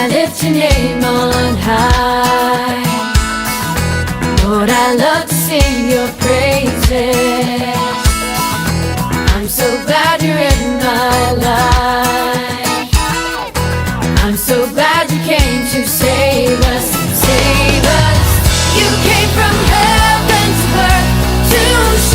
I lift your name on high. Lord, I love to sing your praises. I'm so glad you're in my life. I'm so glad you came to save us, save us. You came from heaven to earth to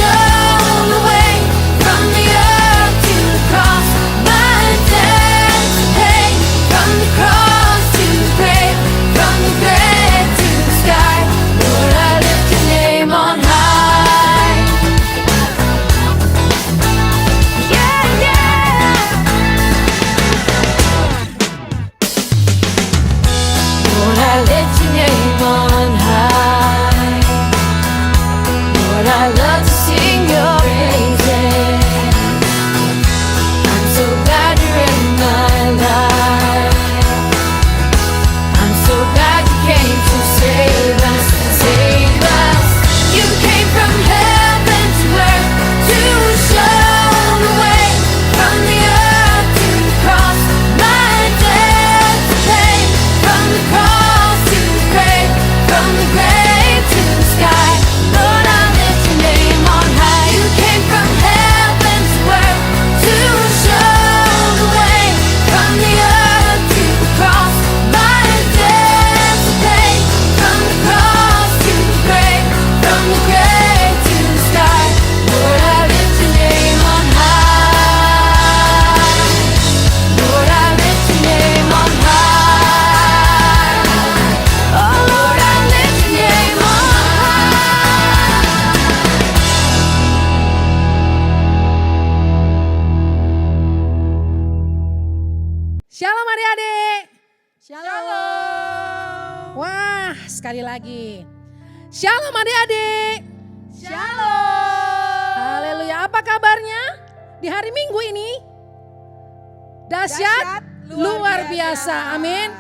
show the way, from the earth to the cross, my debt to pay, from the cross to the grave, from the grave to the sky. Lord, I lift your name on high. Yeah, yeah. Lord, I lift your name on high. Lord, I love to sing your praises. I'm so glad you're in my life. I'm so glad you came to save us, save us. You came from heaven to earth to show the way, from the earth to the cross, my debt to pay, from the cross to the grave, from the grave to the sky. Lord, I lift your name on high. You came from heaven to earth to show the way, from the earth to the cross, my debt to pay, from the cross to the grave, from the grave to the sky. Lord, I lift your name on high. Lord, I lift your name on high. Oh Lord, I lift your name on Shalom adik-adik. Shalom. Wah, sekali lagi. Shalom adik-adik. Shalom. Haleluya. Apa kabarnya di hari Minggu ini? Dahsyat, luar biasa. Amin.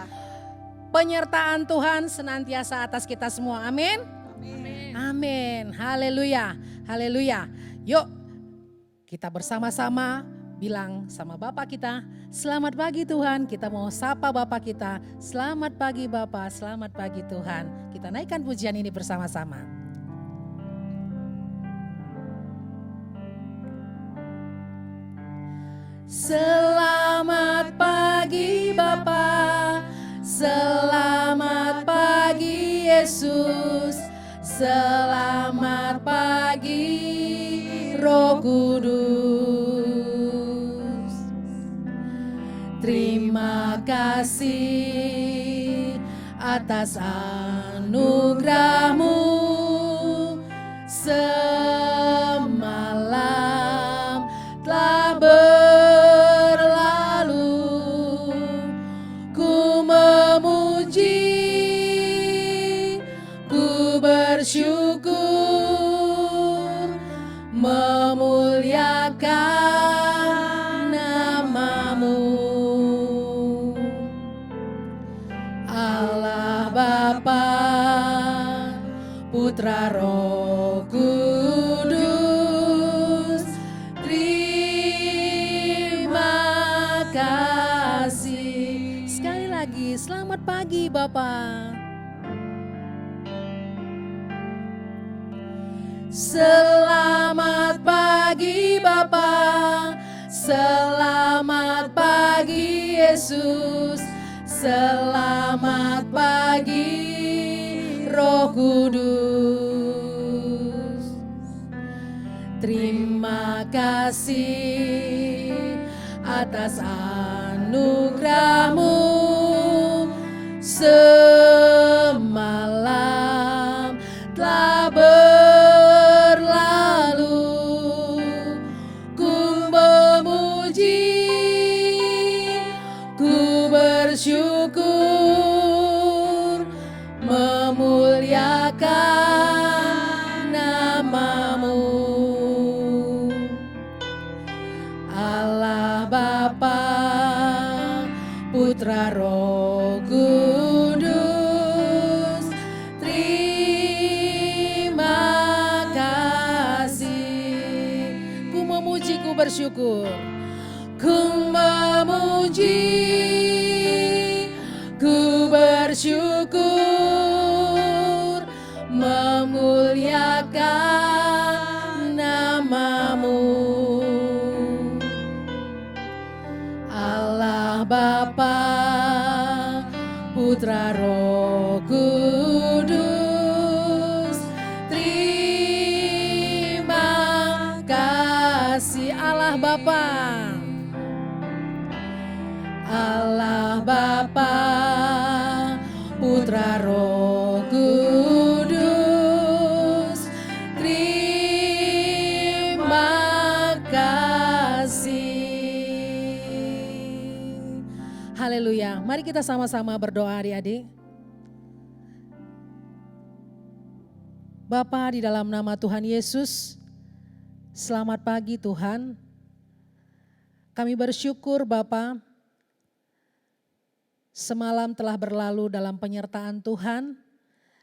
Penyertaan Tuhan senantiasa atas kita semua. Amin. Amin. Haleluya. Haleluya. Yuk, kita bersama-sama bilang sama Bapak kita, selamat pagi Tuhan. Kita mau sapa Bapak kita, selamat pagi Bapak, selamat pagi Tuhan. Kita naikkan pujian ini bersama-sama. Selamat pagi Bapa, selamat pagi Yesus, selamat pagi Roh Kudus. Terima kasih atas anugerah-Mu semalam telah berlalu. Ku memuji, ku bersyukur, memuliakan nama-Mu. Allah Bapa, Putra Roh Kudus, terima kasih. Sekali lagi, selamat pagi Bapak. Selamat pagi Bapa, selamat pagi Yesus, selamat pagi Roh Kudus. Terima kasih atas anugerah-Mu semalam telah berlalu. Ku memuji, ku bersyukur, memuliakan nama-Mu. Allah Bapa, Putra Roh Kudus, terima kasih. Ku memuji, ku bersyukur. Ku memuji, ku bersyukur, memuliakan namamu. Allah Bapa, Putra, Roh Kudus, terima kasih. Allah Bapa, Allah Bapa, Putra, Roh Kudus, terima kasih. Haleluya. Mari kita sama-sama berdoa adik-adik. Bapa, di dalam nama Tuhan Yesus, selamat pagi Tuhan. Kami bersyukur Bapa, semalam telah berlalu dalam penyertaan Tuhan.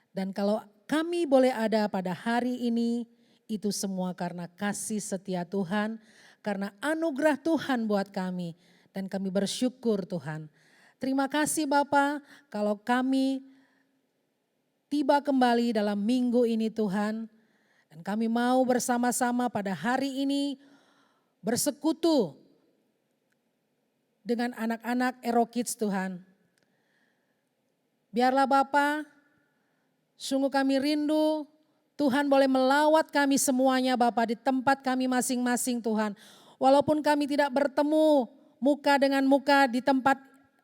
Dan kalau kami boleh ada pada hari ini, itu semua karena kasih setia Tuhan, karena anugerah Tuhan buat kami. Dan kami bersyukur Tuhan. Terima kasih Bapa, kalau kami tiba kembali dalam minggu ini Tuhan. Dan kami mau bersama-sama pada hari ini bersekutu dengan anak-anak Ero Kids Tuhan. Biarlah Bapa, sungguh kami rindu Tuhan boleh melawat kami semuanya Bapa di tempat kami masing-masing Tuhan. Walaupun kami tidak bertemu muka dengan muka di tempat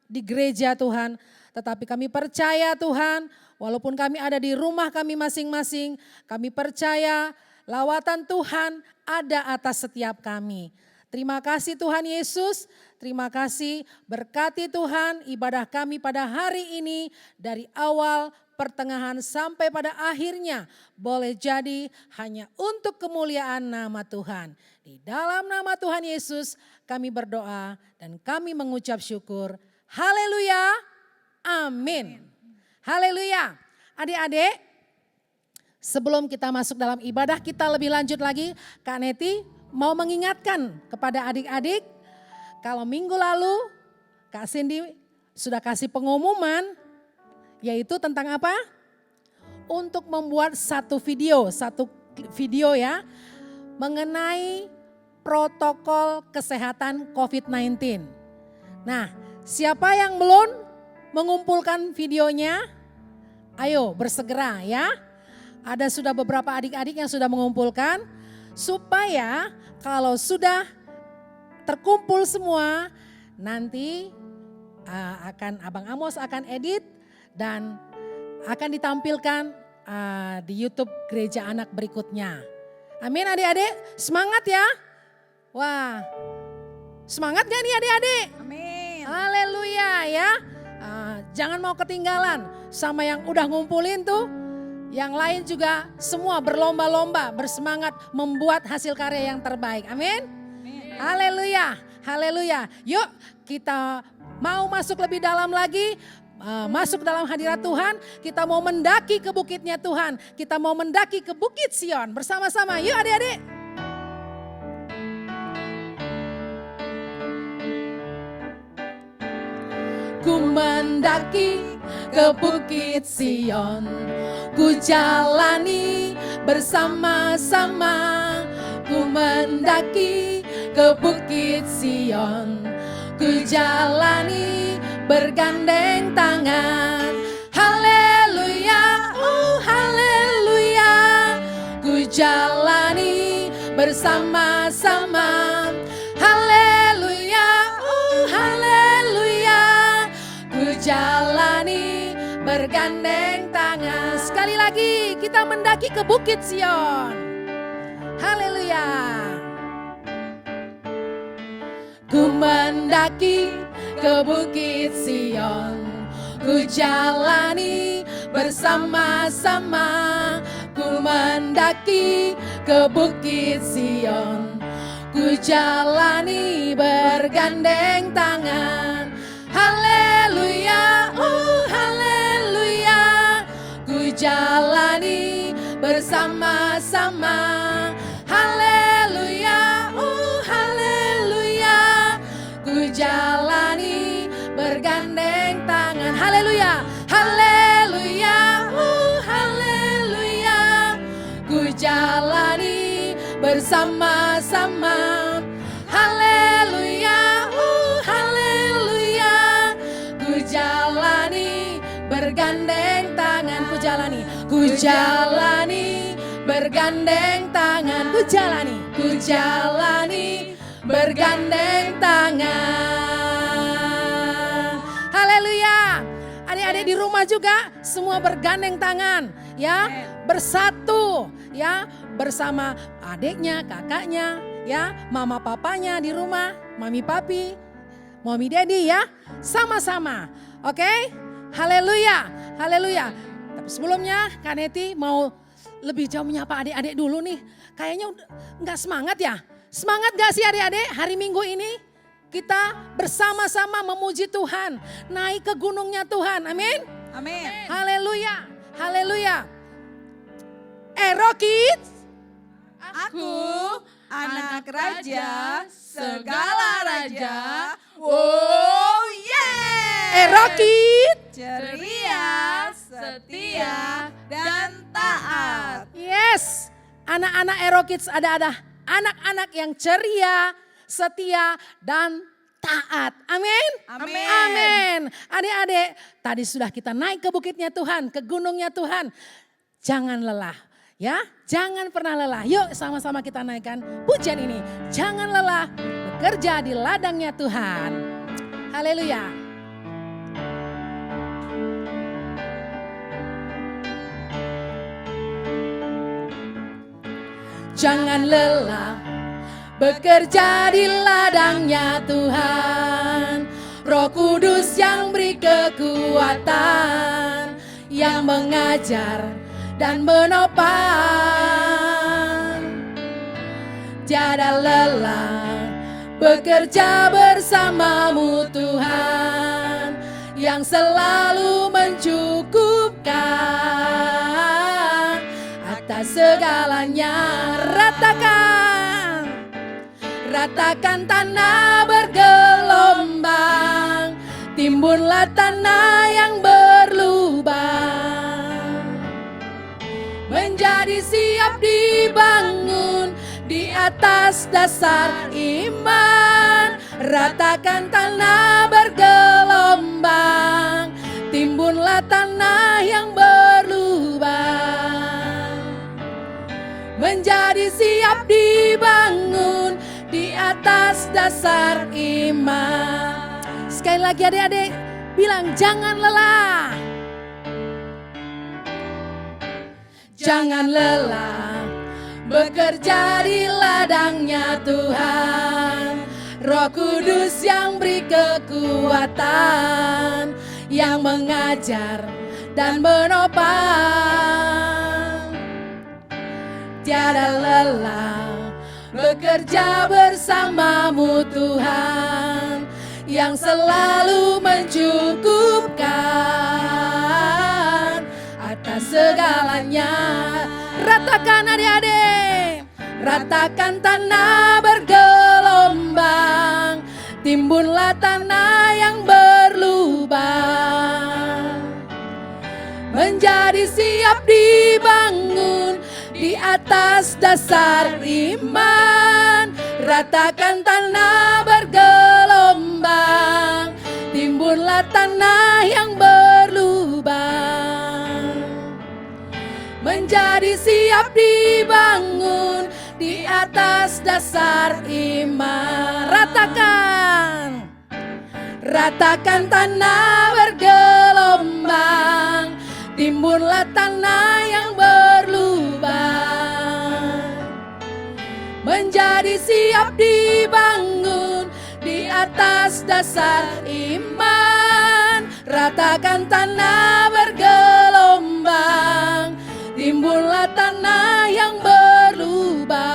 di gereja Tuhan. Tetapi kami percaya Tuhan, walaupun kami ada di rumah kami masing-masing, kami percaya lawatan Tuhan ada atas setiap kami. Terima kasih Tuhan Yesus, terima kasih berkati Tuhan ibadah kami pada hari ini dari awal, pertengahan sampai pada akhirnya boleh jadi hanya untuk kemuliaan nama Tuhan. Di dalam nama Tuhan Yesus kami berdoa dan kami mengucap syukur. Haleluya, amin. Haleluya. Adik-adik, sebelum kita masuk dalam ibadah kita lebih lanjut lagi, Kak Neti mau mengingatkan kepada adik-adik, kalau minggu lalu Kak Cindy sudah kasih pengumuman, yaitu tentang apa? Untuk membuat satu video ya, mengenai protokol kesehatan COVID-19. Nah, siapa yang belum mengumpulkan videonya? Ayo bersegera ya. Ada sudah beberapa adik-adik yang sudah mengumpulkan, supaya kalau sudah terkumpul semua, nanti Abang Amos akan edit dan akan ditampilkan di YouTube Gereja Anak berikutnya. Amin adik-adik, semangat ya. Wah, semangat gak nih adik-adik? Amin. Haleluya ya. Jangan mau ketinggalan sama yang udah ngumpulin tuh. Yang lain juga semua berlomba-lomba, bersemangat membuat hasil karya yang terbaik. Amin. Haleluya, haleluya. Yuk kita mau masuk lebih dalam lagi. Masuk dalam hadirat Tuhan, kita mau mendaki ke bukitnya Tuhan. Kita mau mendaki ke Bukit Sion bersama-sama. Yuk adik-adik. Ku mendaki ke Bukit Sion, ku jalani bersama-sama. Ku mendaki ke Bukit Sion, ku jalani bergandeng tangan. Haleluya, oh haleluya. Ku jalani bersama-sama. Haleluya, oh haleluya. Ku jalani bergandeng tangan. Sekali lagi kita mendaki ke Bukit Sion. Haleluya. Ku mendaki ke Bukit Sion, ku jalani bersama-sama. Ku mendaki ke Bukit Sion, ku jalani bergandeng tangan. Haleluya, oh haleluya. Ku jalani bersama-sama. Haleluya, oh haleluya. Ku jalani bergandeng tangan. haleluya, haleluya, haleluya. Ku jalani bersama-sama, haleluya, haleluya. Ku jalani bergandeng tangan, ku jalani bergandeng tangan, ku jalani bergandeng tangan. Haleluya. Adik-adik di rumah juga semua bergandeng tangan ya, bersatu ya, bersama adiknya, kakaknya ya, mama papanya di rumah, mami papi, mommy daddy ya, sama-sama. Oke? Haleluya. Haleluya. Tapi sebelumnya Kak Neti mau lebih jauh menyapa adik-adik dulu nih. Kayaknya nggak semangat ya? Semangat gak sih adik-adik hari Minggu ini? Kita bersama-sama memuji Tuhan. Naik ke gunungnya Tuhan. Amin. Amin. Haleluya. Haleluya. Kids. Aku anak raja, segala raja. Oh yeah. Kids. Ceria, setia, dan taat. Yes. Anak-anak Kids ada anak-anak yang ceria, setia, dan taat. Amin. Amin. Amin. Adik-adik, tadi sudah kita naik ke bukitnya Tuhan, ke gunungnya Tuhan. Jangan lelah. Ya, jangan pernah lelah. Yuk sama-sama kita naikkan pujian ini. Jangan lelah bekerja di ladangnya Tuhan. Haleluya. Jangan lelah bekerja di ladangnya Tuhan. Roh Kudus yang beri kekuatan, yang mengajar dan menopang. Tiada lelah bekerja bersamamu Tuhan, yang selalu mencukupkan atas segalanya. Ratakan tanah bergelombang, timbunlah tanah yang berlubang, menjadi siap dibangun di atas dasar iman. Ratakan tanah bergelombang, timbunlah tanah yang berlubang, menjadi siap dibangun di atas dasar iman. Sekali lagi adik-adik bilang jangan lelah. Jangan lelah bekerja di ladangnya Tuhan. Roh Kudus yang beri kekuatan, yang mengajar dan menopang. Tiada lelah bekerja bersamamu Tuhan, yang selalu mencukupkan atas segalanya. Ratakan adik-adik, ratakan tanah bergelombang, timbunlah tanah yang berlubang, menjadi siap dibangun di atas dasar iman. Ratakan tanah bergelombang, timbunlah tanah yang berlubang, menjadi siap dibangun di atas dasar iman. Ratakan tanah bergelombang, timbunlah tanah yang berlubang, menjadi siap dibangun di atas dasar iman. Ratakan tanah bergelombang, timbunlah tanah yang berlubang,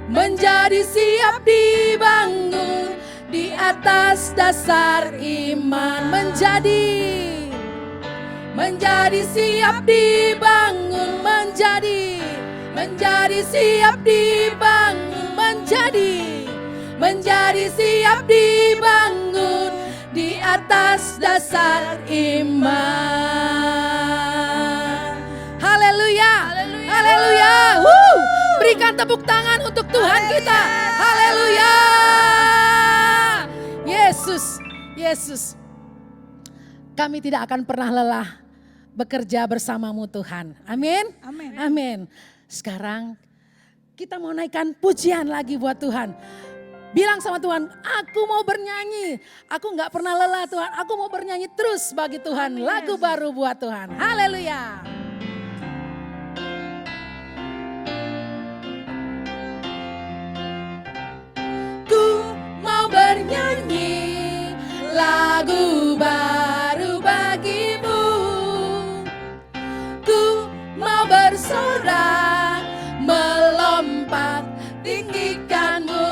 menjadi siap dibangun di atas dasar iman. Menjadi siap dibangun, menjadi siap dibangun, menjadi siap dibangun di atas dasar iman. Haleluya. Haleluya. Berikan tepuk tangan untuk Tuhan kita. Haleluya. Yesus, Yesus. Kami tidak akan pernah lelah bekerja bersamamu Tuhan. Amin. Amin. Amin. Sekarang kita mau naikkan pujian lagi buat Tuhan. Bilang sama Tuhan, aku mau bernyanyi. Aku gak pernah lelah Tuhan. Aku mau bernyanyi terus bagi Tuhan. Lagu baru buat Tuhan. Haleluya. Bernyanyi lagu baru bagimu, ku mau bersorak melompat tinggikanmu.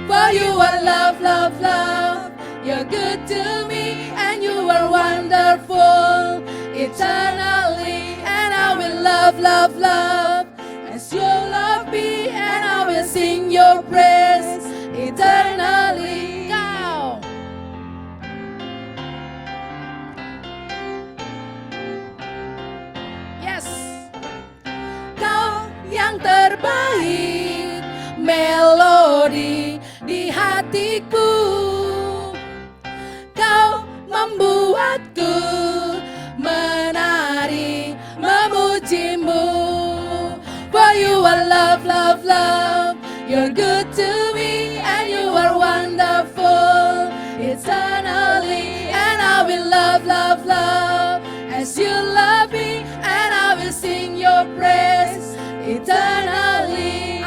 For you are love, love, love, you're good to me and you are wonderful eternally, and I will love, love, love as you love me, and I will sing your praise eternally. Kau yes, kau yang terbaik, melodi di hatiku. Kau membuatku menari memujimu. For you are love, love, love, you're good to me and you are wonderful eternally, and I will love, love, love as you love me, and I will sing your praise eternally.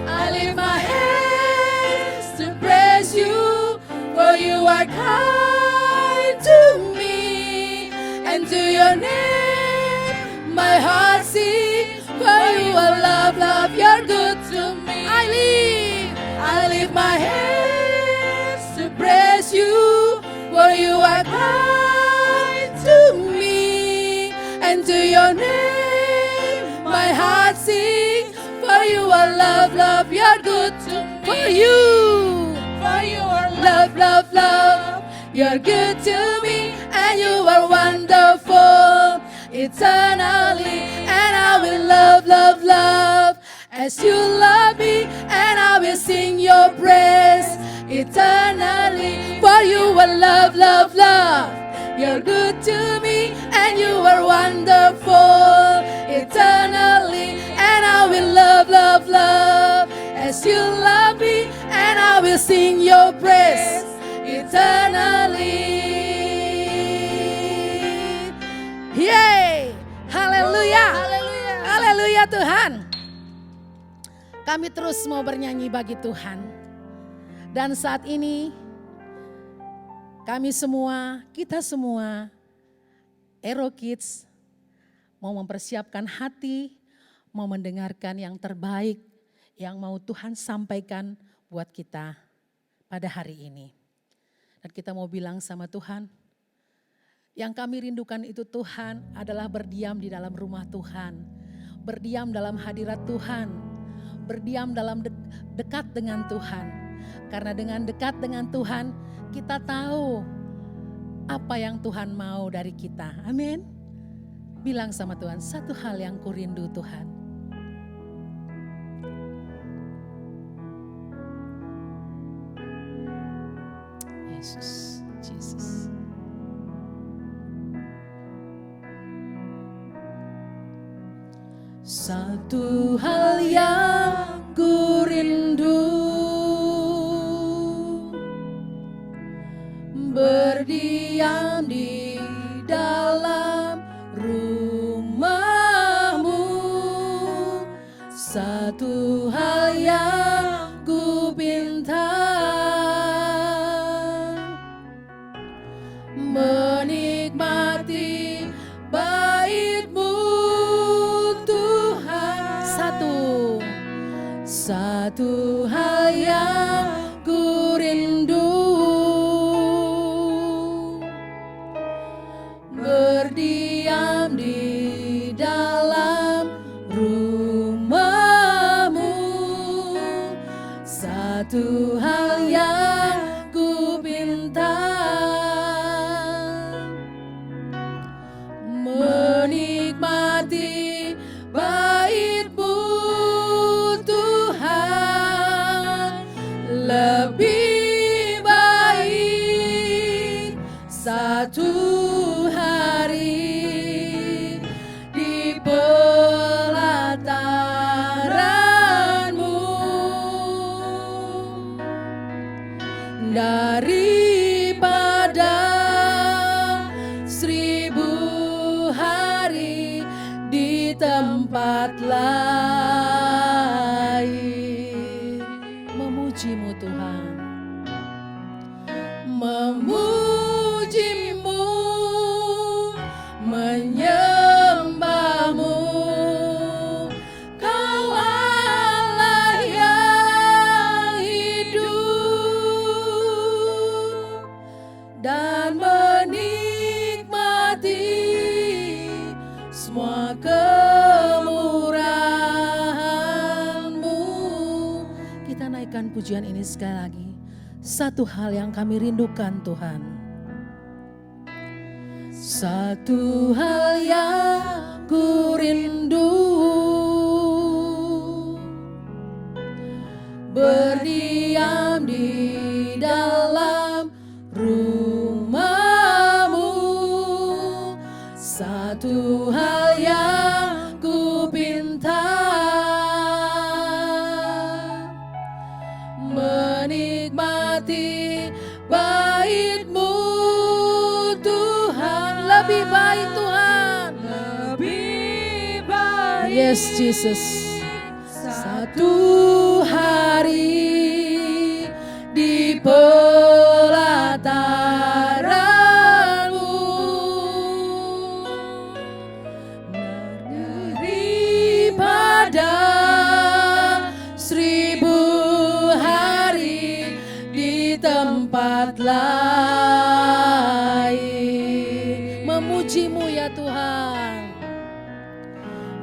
I lift my hands to praise you, for you are kind to me, and to your name my heart sings. For you are love, love, you're good to me. I lift my hands to praise you, for you are kind to me, and to your name my heart sings. For you are love, love, you're good to me. For you are love, love, love, you're good to me, and you are wonderful eternally, and I will love, love, love as you love me, and I will sing your praise eternally. For you are love, love, love, you're good to me, and you are wonderful eternally, and I will love, love, love as you love me, and I will sing your praise eternally. Yeay, haleluya, haleluya Tuhan. Kami terus mau bernyanyi bagi Tuhan. Dan saat ini kami semua, kita semua, Ero Kids mau mempersiapkan hati, mau mendengarkan yang terbaik yang mau Tuhan sampaikan buat kita pada hari ini. Dan kita mau bilang sama Tuhan, yang kami rindukan itu Tuhan adalah berdiam di dalam rumah Tuhan. Berdiam dalam hadirat Tuhan. Berdiam dalam dekat dengan Tuhan. Karena dengan dekat dengan Tuhan kita tahu apa yang Tuhan mau dari kita. Amin. Bilang sama Tuhan, satu hal yang kurindu Tuhan. Yesus, Jesus. Satu hal yang ku rindu, berdiam di dalam rumah-Mu. Satu hal yang ku pinta, menikmati bait-Mu Tuhan. Satu hal yang ku rindu, berdiam di dalam rumah-Mu. Satu hal yang Satu hari di pelataranmu, daripada 1000 hari di tempat lain. Memujimu Tuhan, memujimu, menyembahmu. Kau Allah yang hidup dan menikmati semua kemurahan-Mu. Kita naikkan pujian ini sekali lagi. Satu hal yang kami rindukan Tuhan, satu hal yang ku rindu, berdiam di dalam rumah-Mu. Satu hal yang ku pinta, menikmati bait-Mu Tuhan. Lebih baik Tuhan, lebih baik. Yes Jesus. Satu hari di pelataranmu, daripada 1000 hari di tempat lain. Memujimu ya Tuhan,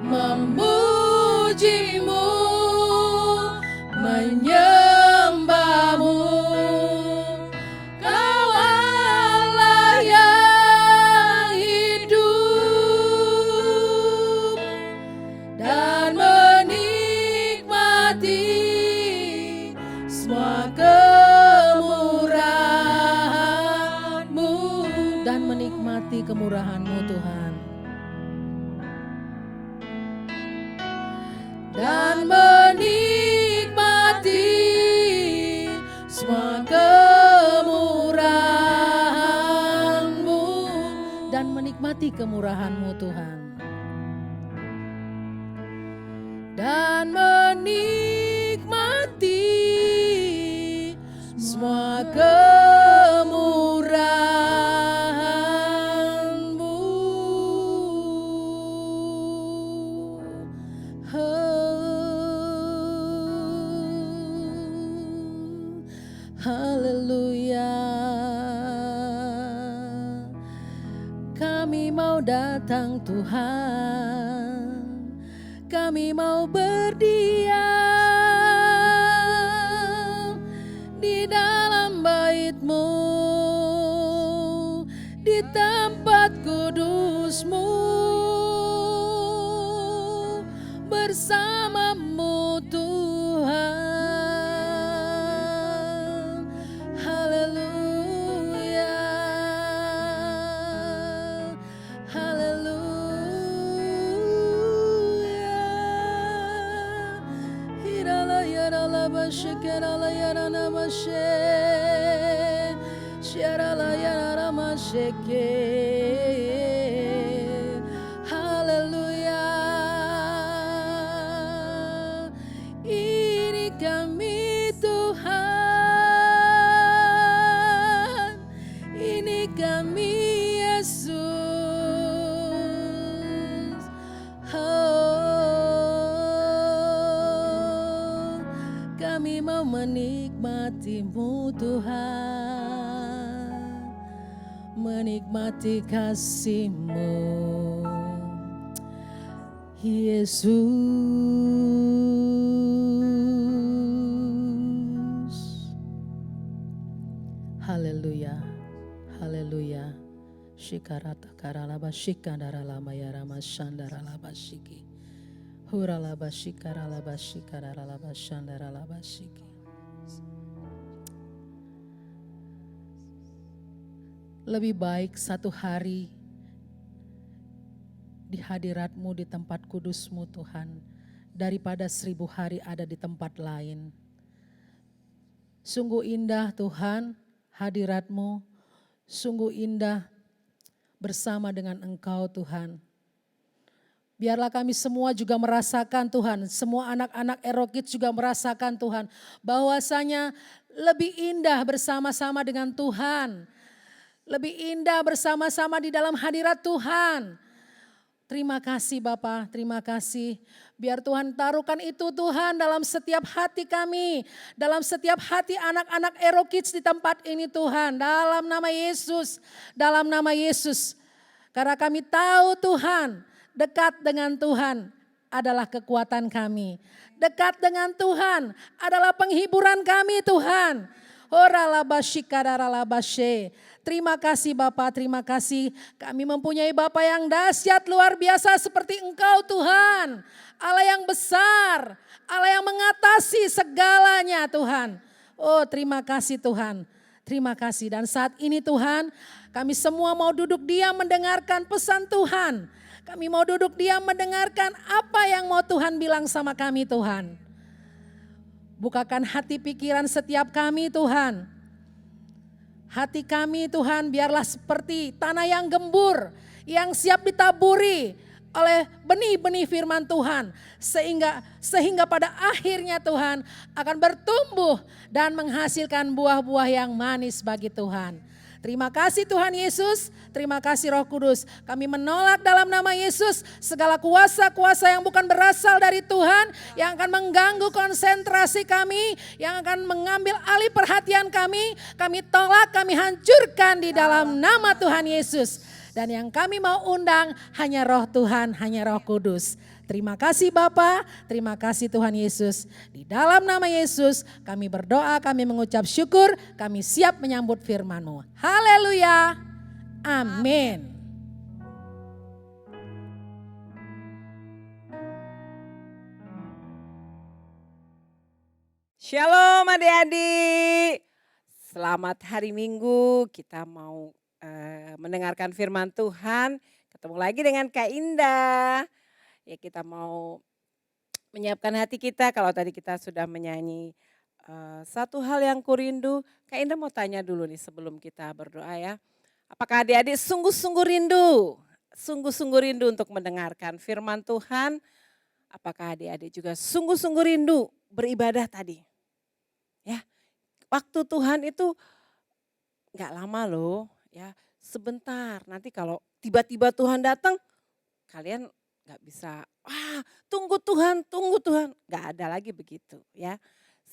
memujimu, menyembahmu. Kau Allah yang hidup dan menikmati semua kemurahan-Mu, dan menikmati kemurahan-Mu Tuhan, dan menikmati semua kemurahan-Mu, dan menikmati kemurahan-Mu Tuhan, dan menikmati semua kemurahan-Mu. Haleluya. Kami mau datang Tuhan, kami mau berdiam di dalam bait-Mu, di tempat kudus-Mu, bersama-Mu Tuhan. Haleluya, haleluya. Hirala yarala bashikala yarana mashe, sharala yarana mashike. Haleluya. Ini kami Tuhan, ini kami Yesus. Oh, kami mau menikmati-Mu Tuhan, menikmati kasih-Mu Yesus. Haleluya, haleluya. Shikarata karalaba shikandaralama yarama shandaralaba shiki. Huralaba shikaralaba shikaralaba shandaralaba shiki. Lebih baik satu hari di hadirat-Mu, di tempat kudus-Mu Tuhan, daripada 1000 hari ada di tempat lain. Sungguh indah Tuhan hadirat-Mu, sungguh indah bersama dengan Engkau Tuhan. Biarlah kami semua juga merasakan Tuhan, semua anak-anak Erokid juga merasakan Tuhan, bahwasanya lebih indah bersama-sama dengan Tuhan. Lebih indah bersama-sama di dalam hadirat Tuhan. Terima kasih Bapa, terima kasih. Biar Tuhan taruhkan itu Tuhan dalam setiap hati kami. Dalam setiap hati anak-anak Erokids di tempat ini Tuhan. Dalam nama Yesus, dalam nama Yesus. Karena kami tahu Tuhan, dekat dengan Tuhan adalah kekuatan kami. Dekat dengan Tuhan adalah penghiburan kami Tuhan. Terima kasih Bapa, terima kasih. Kami mempunyai Bapa yang dahsyat luar biasa seperti Engkau Tuhan. Allah yang besar, Allah yang mengatasi segalanya Tuhan. Oh terima kasih Tuhan, terima kasih. Dan saat ini Tuhan, kami semua mau duduk diam mendengarkan pesan Tuhan. Kami mau duduk diam mendengarkan apa yang mau Tuhan bilang sama kami Tuhan. Bukakan hati pikiran setiap kami Tuhan. Hati kami Tuhan biarlah seperti tanah yang gembur, yang siap ditaburi oleh benih-benih firman Tuhan. Sehingga pada akhirnya Tuhan akan bertumbuh dan menghasilkan buah-buah yang manis bagi Tuhan. Terima kasih Tuhan Yesus, terima kasih Roh Kudus. Kami menolak dalam nama Yesus segala kuasa-kuasa yang bukan berasal dari Tuhan, yang akan mengganggu konsentrasi kami, yang akan mengambil alih perhatian kami. Kami tolak, kami hancurkan di dalam nama Tuhan Yesus. Dan yang kami mau undang hanya Roh Tuhan, hanya Roh Kudus. Terima kasih Bapa, terima kasih Tuhan Yesus. Di dalam nama Yesus kami berdoa, kami mengucap syukur, kami siap menyambut firman-Mu. Haleluya, amin. Shalom adik-adik. Selamat hari Minggu, kita mau mendengarkan firman Tuhan. Ketemu lagi dengan Kak Indah. Ya kita mau menyiapkan hati kita. Kalau tadi kita sudah menyanyi satu hal yang kurindu. Kak Indah mau tanya dulu nih sebelum kita berdoa ya. Apakah adik-adik sungguh-sungguh rindu? Sungguh-sungguh rindu untuk mendengarkan firman Tuhan. Apakah adik-adik juga sungguh-sungguh rindu beribadah tadi? Ya, waktu Tuhan itu gak lama loh ya. Sebentar, nanti kalau tiba-tiba Tuhan datang kalian gak bisa, tunggu Tuhan, gak ada lagi begitu ya.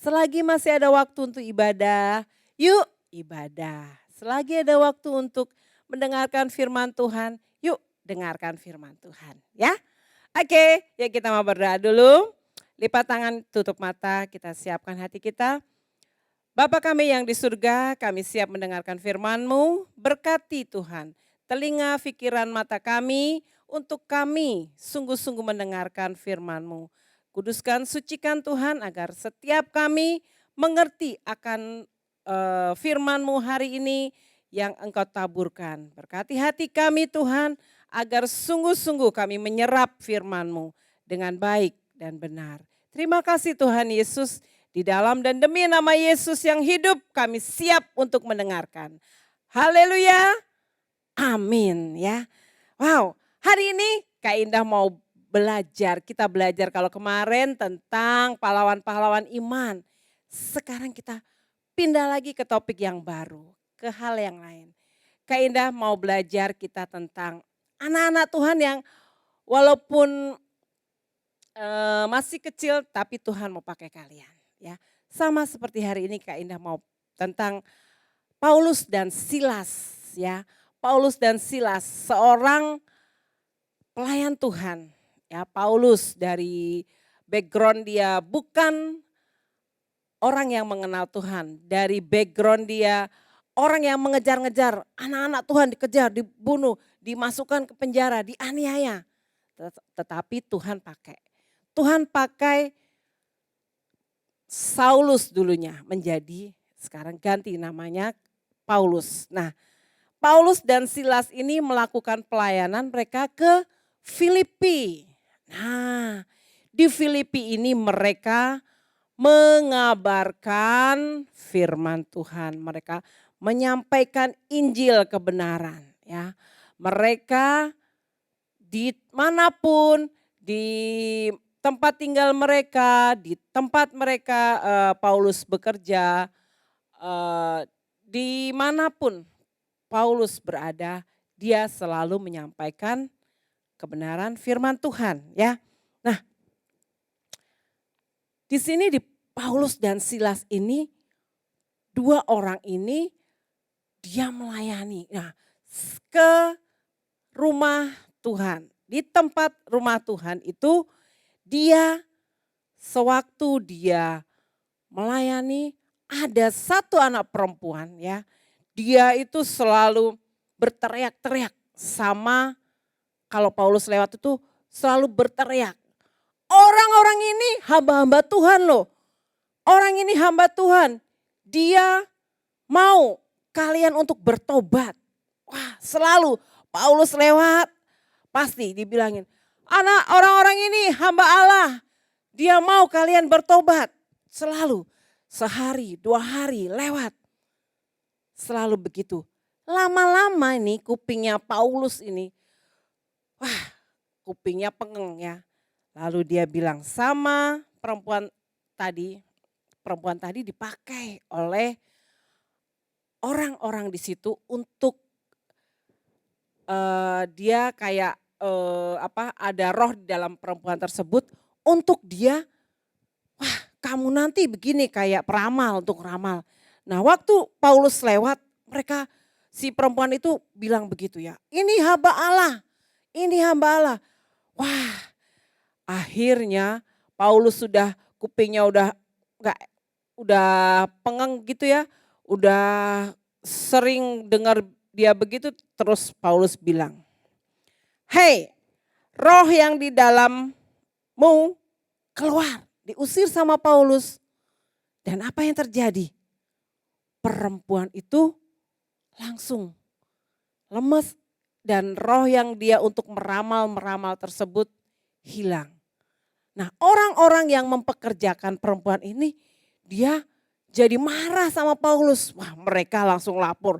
Selagi masih ada waktu untuk ibadah, yuk ibadah. Selagi ada waktu untuk mendengarkan firman Tuhan, yuk dengarkan firman Tuhan ya. Oke, ya kita mau berdoa dulu. Lipat tangan, tutup mata, kita siapkan hati kita. Bapa kami yang di surga, kami siap mendengarkan firman-Mu, berkati Tuhan. Telinga, pikiran, mata kami, untuk kami sungguh-sungguh mendengarkan firman-Mu. Kuduskan, sucikan Tuhan agar setiap kami mengerti akan firman-Mu hari ini yang Engkau taburkan. Berkati hati kami Tuhan agar sungguh-sungguh kami menyerap firman-Mu dengan baik dan benar. Terima kasih Tuhan Yesus, di dalam dan demi nama Yesus yang hidup kami siap untuk mendengarkan. Haleluya, amin ya. Wow. Hari ini Kak Indah mau belajar, kita belajar kalau kemarin tentang pahlawan-pahlawan iman. Sekarang kita pindah lagi ke topik yang baru, ke hal yang lain. Kak Indah mau belajar kita tentang anak-anak Tuhan yang walaupun masih kecil tapi Tuhan mau pakai kalian. Ya, sama seperti hari ini Kak Indah mau tentang Paulus dan Silas. Ya, Paulus dan Silas seorang pelayan Tuhan, ya Paulus dari background dia bukan orang yang mengenal Tuhan. Dari background dia orang yang mengejar-ngejar, anak-anak Tuhan dikejar, dibunuh, dimasukkan ke penjara, dianiaya. Tetapi Tuhan pakai Saulus dulunya menjadi, sekarang ganti namanya Paulus. Nah, Paulus dan Silas ini melakukan pelayanan mereka ke Filipi. Nah, di Filipi ini mereka mengabarkan firman Tuhan. Mereka menyampaikan Injil kebenaran. Ya, mereka dimanapun, di tempat tinggal mereka, di tempat mereka Paulus bekerja, dimanapun Paulus berada, dia selalu menyampaikan kebenaran firman Tuhan, ya. Nah, di sini di Paulus dan Silas ini, dua orang ini dia melayani. Nah, ke rumah Tuhan. Di tempat rumah Tuhan itu dia sewaktu dia melayani, ada satu anak perempuan, ya. Dia itu selalu berteriak-teriak sama, kalau Paulus lewat itu selalu berteriak. Orang-orang ini hamba-hamba Tuhan loh. Orang ini hamba Tuhan. Dia mau kalian untuk bertobat. Wah, selalu Paulus lewat pasti dibilangin, anak orang-orang ini hamba Allah. Dia mau kalian bertobat. Selalu sehari, 2 hari lewat. Selalu begitu. Lama-lama ini kupingnya Paulus ini, wah, kupingnya pengeng ya. Lalu dia bilang sama perempuan tadi dipakai oleh orang-orang di situ untuk dia kayak ada roh di dalam perempuan tersebut untuk dia, wah, kamu nanti begini kayak peramal, untuk ramal. Nah, waktu Paulus lewat, si perempuan itu bilang begitu ya, ini hamba Allah, ini hamba Allah. Wah, akhirnya Paulus kupingnya udah pengeng gitu ya, udah sering dengar dia begitu, terus Paulus bilang, hei, roh yang di dalammu keluar, diusir sama Paulus. Dan apa yang terjadi? Perempuan itu langsung lemes dan roh yang dia untuk meramal tersebut hilang. Nah, orang-orang yang mempekerjakan perempuan ini, dia jadi marah sama Paulus. Wah, mereka langsung lapor.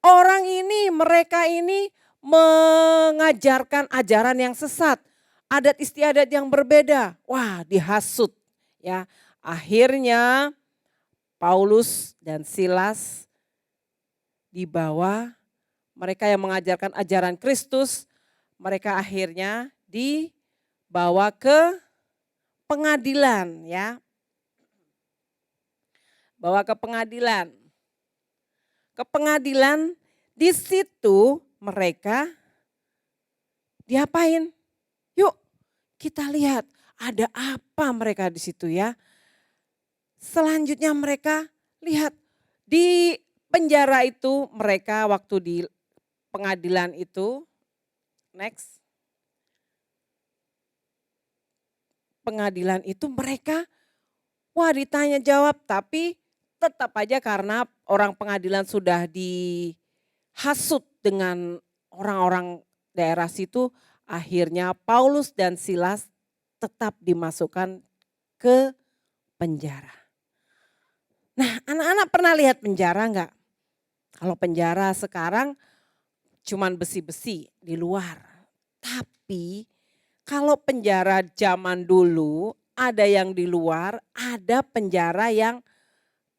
Mereka ini mengajarkan ajaran yang sesat, adat istiadat yang berbeda. Wah, dihasut ya. Akhirnya Paulus dan Silas dibawa, mereka yang mengajarkan ajaran Kristus, mereka akhirnya dibawa ke pengadilan ya. Bawa ke pengadilan. Ke pengadilan, di situ mereka diapain? Yuk kita lihat ada apa mereka di situ ya. Selanjutnya mereka lihat di penjara itu, mereka waktu di pengadilan itu, next. Pengadilan itu mereka, wah, ditanya jawab, tapi tetap aja karena orang pengadilan sudah dihasut dengan orang-orang daerah situ, akhirnya Paulus dan Silas tetap dimasukkan ke penjara. Nah, anak-anak pernah lihat penjara enggak? Kalau penjara sekarang cuman besi-besi di luar. Tapi kalau penjara zaman dulu ada yang di luar, ada penjara yang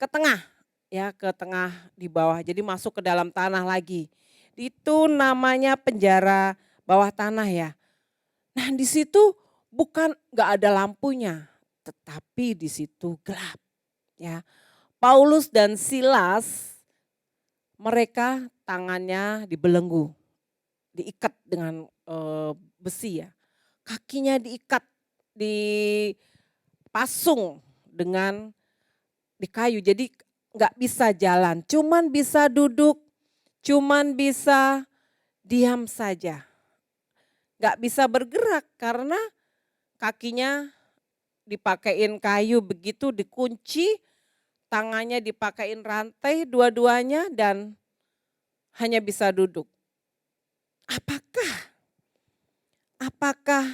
ke tengah, ya, ke tengah di bawah. Jadi masuk ke dalam tanah lagi. Itu namanya penjara bawah tanah ya. Nah, di situ enggak ada lampunya, tetapi di situ gelap, ya. Paulus dan Silas, mereka tangannya dibelenggu, diikat dengan besi ya. Kakinya diikat, dipasung di kayu, jadi nggak bisa jalan, cuman bisa duduk, cuman bisa diam saja. Nggak bisa bergerak karena kakinya dipakein kayu begitu, dikunci, tangannya dipakein rantai dua-duanya, dan hanya bisa duduk. Apakah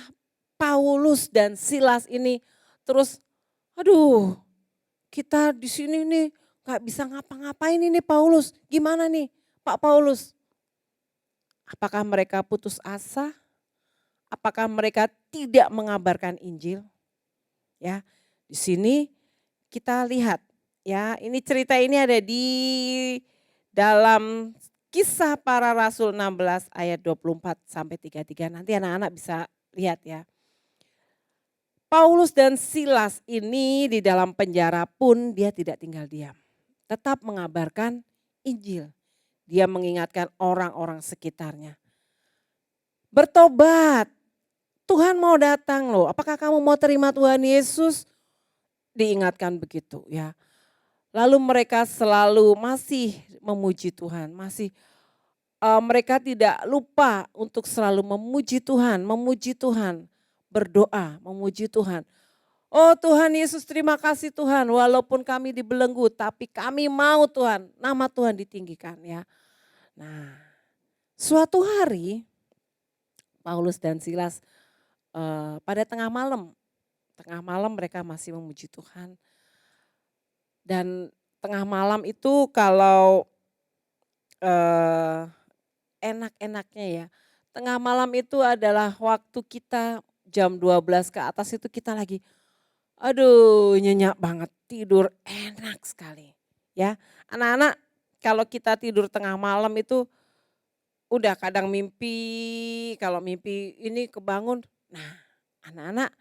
Paulus dan Silas ini terus, aduh kita di sini nih gak bisa ngapa-ngapain ini Paulus, gimana nih Pak Paulus? Apakah mereka putus asa? Apakah mereka tidak mengabarkan Injil? Ya, di sini kita lihat ya, ini cerita ini ada di dalam Kisah Para Rasul 16 ayat 24 sampai 33. Nanti anak-anak bisa lihat ya. Paulus dan Silas ini di dalam penjara pun dia tidak tinggal diam. Tetap mengabarkan Injil. Dia mengingatkan orang-orang sekitarnya. Bertobat, Tuhan mau datang loh. Apakah kamu mau terima Tuhan Yesus? Diingatkan begitu ya. Lalu mereka selalu masih memuji Tuhan. Mereka tidak lupa untuk selalu memuji Tuhan. Berdoa, memuji Tuhan. Oh Tuhan Yesus, terima kasih Tuhan, walaupun kami dibelenggu tapi kami mau Tuhan, nama Tuhan ditinggikan ya. Nah, suatu hari Paulus dan Silas pada tengah malam mereka masih memuji Tuhan. Dan tengah malam itu kalau enak-enaknya ya, tengah malam itu adalah waktu kita jam 12 ke atas itu kita lagi aduh nyenyak banget, tidur enak sekali ya. Anak-anak kalau kita tidur tengah malam itu udah kadang mimpi, kalau mimpi ini kebangun. Nah anak-anak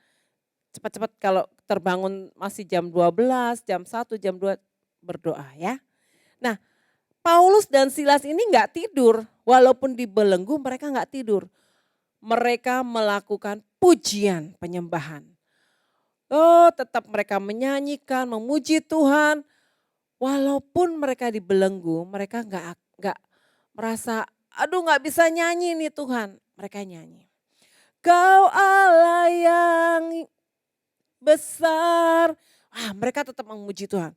cepat-cepat kalau terbangun masih jam 12, jam 1, jam 2 berdoa ya. Nah Paulus dan Silas ini enggak tidur, walaupun dibelenggu mereka enggak tidur. Mereka melakukan pujian penyembahan. Oh tetap mereka menyanyikan, memuji Tuhan. Walaupun mereka dibelenggu, mereka enggak merasa, aduh enggak bisa nyanyi nih Tuhan. Mereka nyanyi. Kau Allah yang besar. Mereka tetap memuji Tuhan.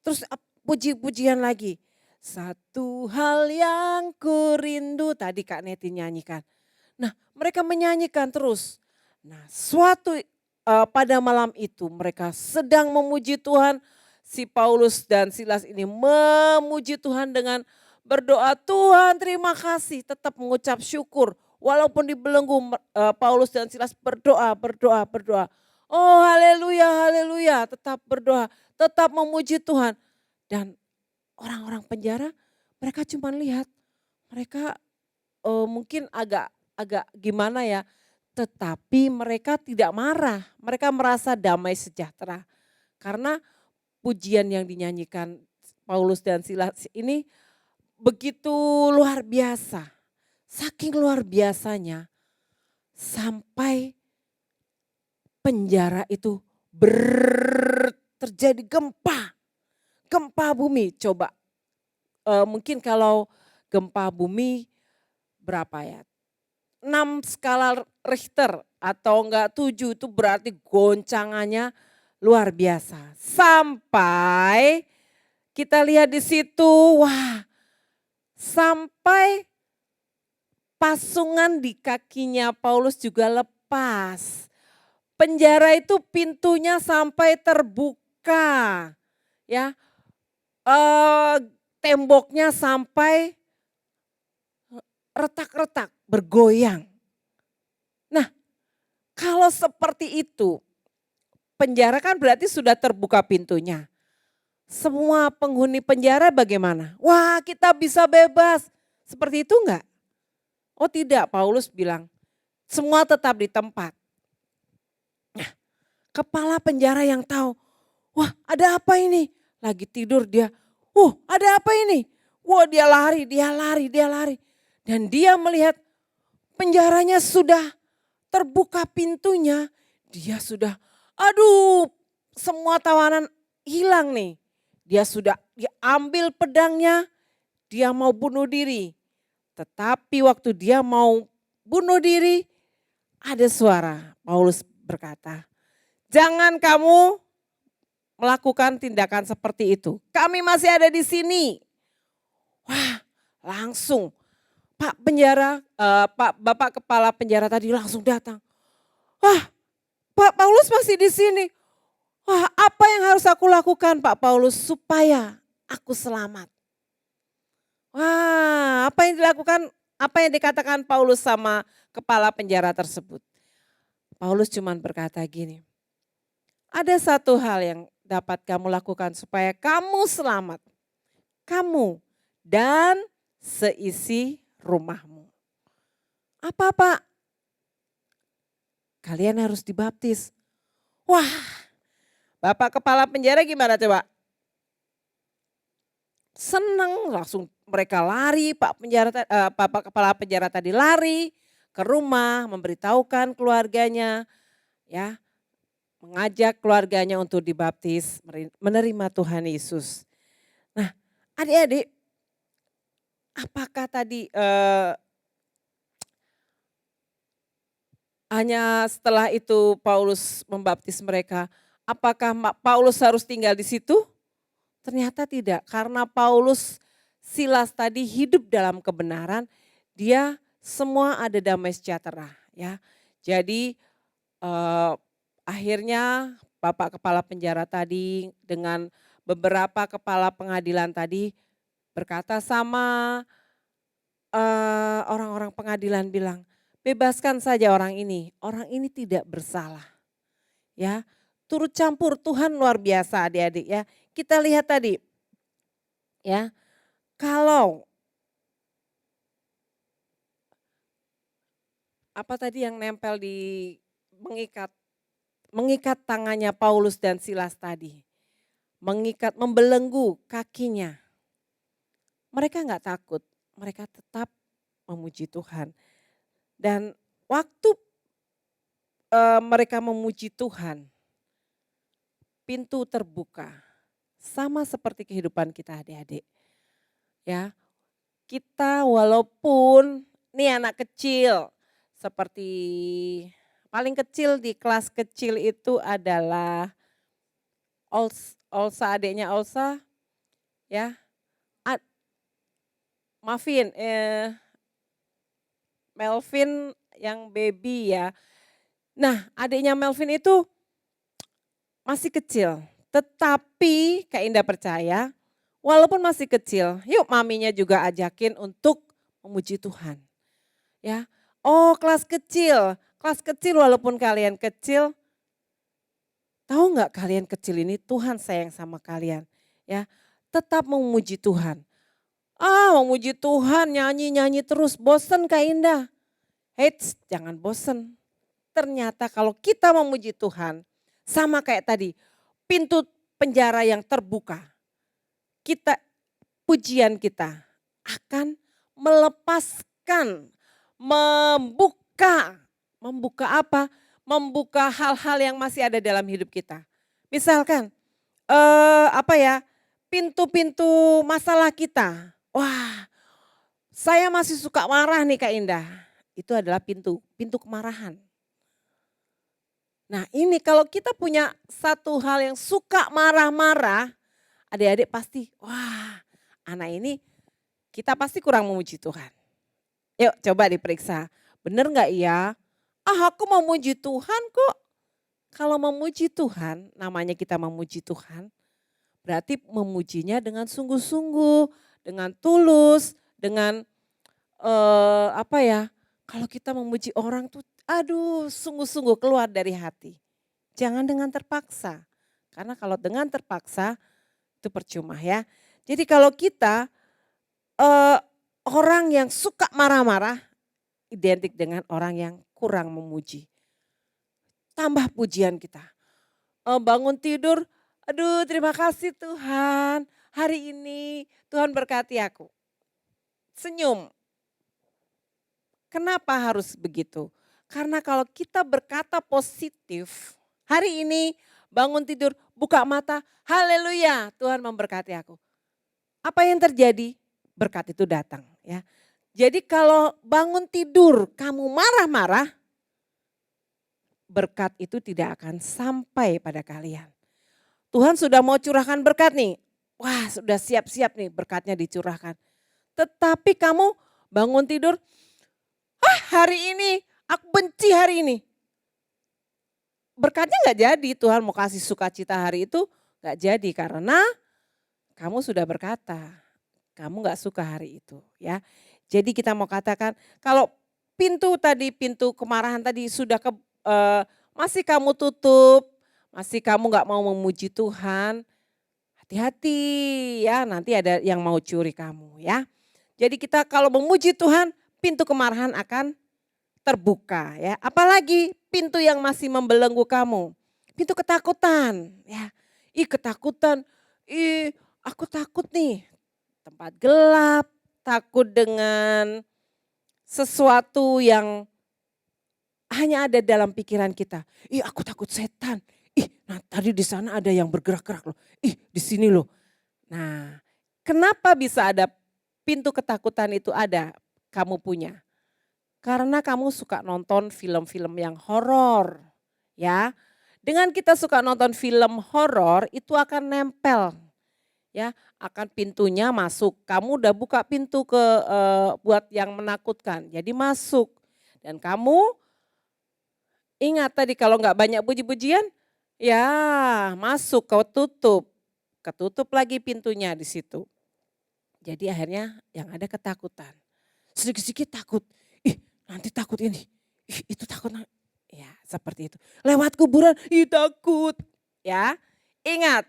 Terus puji-pujian lagi. Satu hal yang ku rindu, tadi Kak Neti nyanyikan. Nah mereka menyanyikan terus. Nah pada malam itu mereka sedang memuji Tuhan. Si Paulus dan Silas ini memuji Tuhan dengan berdoa, Tuhan terima kasih, tetap mengucap syukur. Walaupun dibelenggu Paulus dan Silas berdoa. Oh haleluya, tetap berdoa, tetap memuji Tuhan. Dan orang-orang penjara mereka cuma lihat, mereka mungkin agak gimana ya, tetapi mereka tidak marah, mereka merasa damai sejahtera. Karena pujian yang dinyanyikan Paulus dan Silas ini begitu luar biasa, saking luar biasanya sampai penjara itu terjadi gempa bumi. Coba mungkin kalau gempa bumi berapa ya? 6 skala Richter atau enggak 7 itu berarti goncangannya luar biasa. Sampai kita lihat di situ, sampai pasungan di kakinya Paulus juga lepas. Penjara itu pintunya sampai terbuka, ya, temboknya sampai retak-retak, bergoyang. Nah, kalau seperti itu, penjara kan berarti sudah terbuka pintunya. Semua penghuni penjara bagaimana? Wah, kita bisa bebas. Seperti itu enggak? Oh tidak, Paulus bilang, semua tetap di tempat. Nah, kepala penjara yang tahu, wah ada apa ini? Lagi tidur dia, ada apa ini? Wah dia lari. Dan dia melihat penjaranya sudah terbuka pintunya. Dia sudah, semua tawanan hilang nih. Dia sudah diambil pedangnya, dia mau bunuh diri. Tetapi waktu dia mau bunuh diri, ada suara. Paulus berkata, jangan kamu melakukan tindakan seperti itu. Kami masih ada di sini. Wah, langsung Pak penjara, Bapak kepala penjara tadi langsung datang. Wah, Pak Paulus masih di sini. Wah, apa yang harus aku lakukan Pak Paulus supaya aku selamat? Wah, apa yang dilakukan, apa yang dikatakan Paulus sama kepala penjara tersebut? Paulus cuman berkata gini, ada satu hal yang dapat kamu lakukan supaya kamu selamat. Kamu dan seisi rumahmu. Apa Pak? Kalian harus dibaptis. Wah, Bapak kepala penjara gimana coba? Seneng, langsung mereka lari, Bapak kepala penjara tadi lari ke rumah, memberitahukan keluarganya, ya, mengajak keluarganya untuk dibaptis, menerima Tuhan Yesus. Nah, adik-adik, apakah tadi hanya setelah itu Paulus membaptis mereka, apakah Paulus harus tinggal di situ? Ternyata tidak, karena Paulus, Silas tadi hidup dalam kebenaran, dia semua ada damai sejahtera, ya. Jadi akhirnya Bapak kepala penjara tadi dengan beberapa kepala pengadilan tadi berkata sama orang-orang pengadilan bilang, bebaskan saja orang ini tidak bersalah. Ya, turut campur Tuhan luar biasa adik-adik ya. Kita lihat tadi ya, kalau apa tadi yang nempel di mengikat tangannya Paulus dan Silas tadi. Mengikat, membelenggu kakinya. Mereka enggak takut, mereka tetap memuji Tuhan. Dan waktu mereka memuji Tuhan, pintu terbuka. Sama seperti kehidupan kita adik-adik. Ya, kita walaupun nih anak kecil, seperti paling kecil di kelas kecil itu adalah Olsa, adiknya Olsa, ya, Melvin yang baby ya. Nah, adiknya Melvin itu masih kecil, tetapi Kak Indah percaya walaupun masih kecil, yuk maminya juga ajakin untuk memuji Tuhan. Ya, oh kelas kecil walaupun kalian kecil, tahu nggak kalian kecil ini Tuhan sayang sama kalian. Ya, tetap memuji Tuhan. Memuji Tuhan, nyanyi-nyanyi terus, bosen Kak Indah. Eits, jangan bosen. Ternyata kalau kita memuji Tuhan, sama kayak tadi, pintu penjara yang terbuka. Pujian kita akan melepaskan, membuka apa? Membuka hal-hal yang masih ada dalam hidup kita. Misalkan, pintu-pintu masalah kita. Wah, saya masih suka marah nih Kak Indah. Itu adalah pintu kemarahan. Nah ini kalau kita punya satu hal yang suka marah-marah, adik-adik pasti, wah anak ini kita pasti kurang memuji Tuhan. Yuk coba diperiksa, bener gak ya? Aku memuji Tuhan kok. Kalau memuji Tuhan, namanya kita memuji Tuhan, berarti memujinya dengan sungguh-sungguh, dengan tulus, dengan kalau kita memuji orang tuh sungguh-sungguh keluar dari hati. Jangan dengan terpaksa. Karena kalau dengan terpaksa itu percuma ya. Jadi kalau kita orang yang suka marah-marah identik dengan orang yang kurang memuji. Tambah pujian kita. Bangun tidur, terima kasih Tuhan. Hari ini Tuhan berkati aku. Senyum. Kenapa harus begitu? Karena kalau kita berkata positif, hari ini bangun tidur, buka mata, haleluya, Tuhan memberkati aku. Apa yang terjadi? Berkat itu datang ya. Jadi kalau bangun tidur kamu marah-marah, berkat itu tidak akan sampai pada kalian. Tuhan sudah mau curahkan berkat nih. Wah, sudah siap-siap nih berkatnya dicurahkan. Tetapi kamu bangun tidur, hari ini aku benci hari ini. Berkatnya gak jadi, Tuhan mau kasih sukacita hari itu gak jadi karena kamu sudah berkata, kamu gak suka hari itu ya. Jadi kita mau katakan kalau pintu kemarahan tadi sudah masih kamu tutup, masih kamu gak mau memuji Tuhan, hati-hati ya, nanti ada yang mau curi kamu ya. Jadi kita kalau memuji Tuhan, pintu kemarahan akan terbuka ya. Apalagi pintu yang masih membelenggu kamu, pintu ketakutan ya. Ketakutan, aku takut nih tempat gelap, takut dengan sesuatu yang hanya ada dalam pikiran kita. Aku takut setan. Nah tadi di sana ada yang bergerak-gerak loh. Di sini loh. Nah, kenapa bisa ada pintu ketakutan itu ada kamu punya? Karena kamu suka nonton film-film yang horor, ya. Dengan kita suka nonton film horor itu akan nempel, ya, akan pintunya masuk. Kamu udah buka pintu buat yang menakutkan, jadi masuk. Dan kamu ingat tadi kalau nggak banyak puji-pujian, ya masuk, kau ketutup lagi pintunya di situ. Jadi akhirnya yang ada ketakutan, sedikit-sedikit takut. Nanti takut ini, itu takut, ya seperti itu. Lewat kuburan, takut. Ya, ingat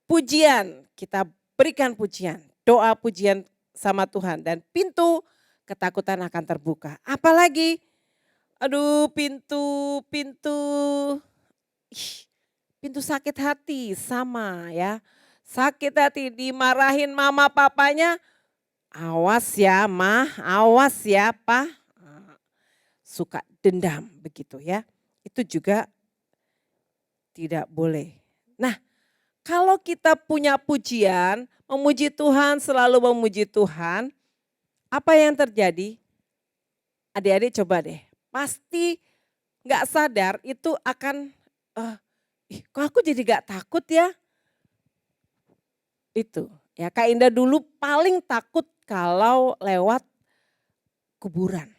pujian, kita berikan pujian, doa pujian sama Tuhan dan pintu ketakutan akan terbuka. Apalagi, pintu sakit hati sama ya. Sakit hati dimarahin mama papanya, awas ya mah, awas ya pa. Suka dendam begitu ya. Itu juga tidak boleh. Nah, kalau kita punya pujian, memuji Tuhan, selalu memuji Tuhan, apa yang terjadi? Adik-adik coba deh, pasti gak sadar itu akan, kok aku jadi gak takut ya? Itu ya, Kak Indah dulu paling takut kalau lewat kuburan.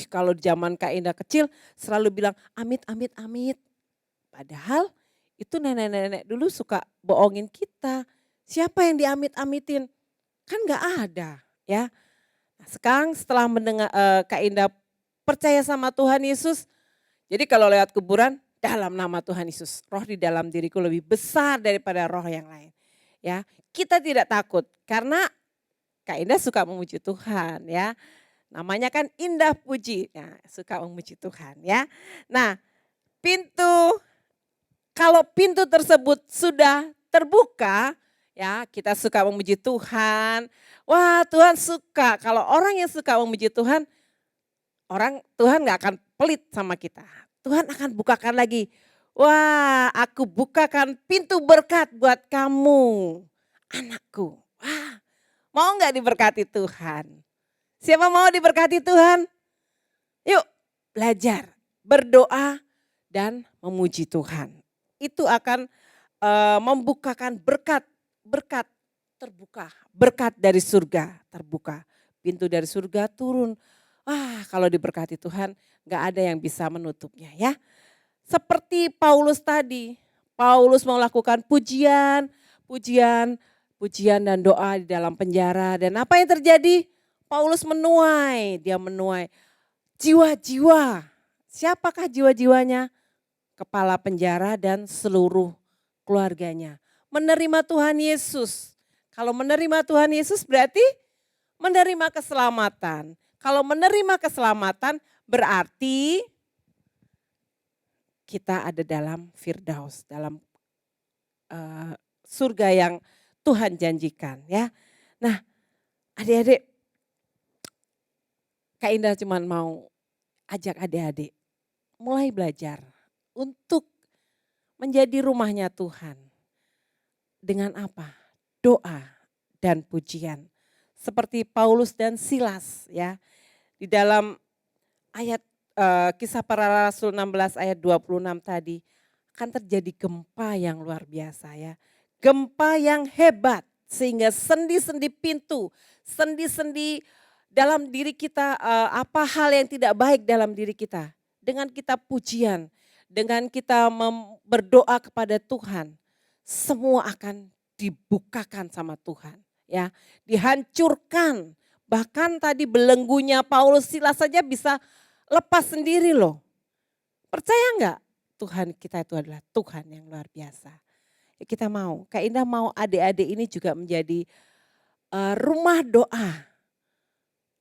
Kalau zaman Kak Indah kecil selalu bilang amit, amit, amit. Padahal itu nenek-nenek dulu suka bohongin kita. Siapa yang diamit-amitin? Kan gak ada ya. Nah, sekarang setelah mendengar Kak Indah percaya sama Tuhan Yesus. Jadi kalau lewat kuburan dalam nama Tuhan Yesus. Roh di dalam diriku lebih besar daripada roh yang lain. Ya, kita tidak takut karena Kak Indah suka memuji Tuhan ya. Namanya kan Indah Puji, ya, suka memuji Tuhan ya. Nah kalau pintu tersebut sudah terbuka ya, kita suka memuji Tuhan. Wah Tuhan suka, kalau orang yang suka memuji Tuhan, Tuhan gak akan pelit sama kita. Tuhan akan bukakan lagi, wah aku bukakan pintu berkat buat kamu anakku. Wah mau gak diberkati Tuhan? Siapa mau diberkati Tuhan? Yuk belajar, berdoa dan memuji Tuhan. Itu akan membukakan berkat terbuka. Berkat dari surga terbuka. Pintu dari surga turun. Kalau diberkati Tuhan gak ada yang bisa menutupnya ya. Seperti Paulus tadi. Paulus melakukan pujian dan doa di dalam penjara. Dan apa yang terjadi? Paulus menuai, dia menuai jiwa-jiwa. Siapakah jiwa-jiwanya? Kepala penjara dan seluruh keluarganya. Menerima Tuhan Yesus. Kalau menerima Tuhan Yesus berarti menerima keselamatan. Kalau menerima keselamatan berarti kita ada dalam Firdaus, dalam surga yang Tuhan janjikan ya. Nah adik-adik, Kak Indah cuma mau ajak adik-adik mulai belajar untuk menjadi rumahnya Tuhan. Dengan apa? Doa dan pujian. Seperti Paulus dan Silas ya. Di dalam ayat Kisah Para Rasul 16 ayat 26 tadi akan terjadi gempa yang luar biasa ya. Gempa yang hebat Sehingga sendi-sendi pintu, sendi-sendi dalam diri kita, apa hal yang tidak baik dalam diri kita. Dengan kita pujian, dengan kita berdoa kepada Tuhan, semua akan dibukakan sama Tuhan. Ya, dihancurkan. Bahkan tadi belenggunya Paulus Silas saja bisa lepas sendiri loh. Percaya enggak? Tuhan kita itu adalah Tuhan yang luar biasa. Ya, kita mau, Kak Indah mau adik-adik ini juga menjadi rumah doa.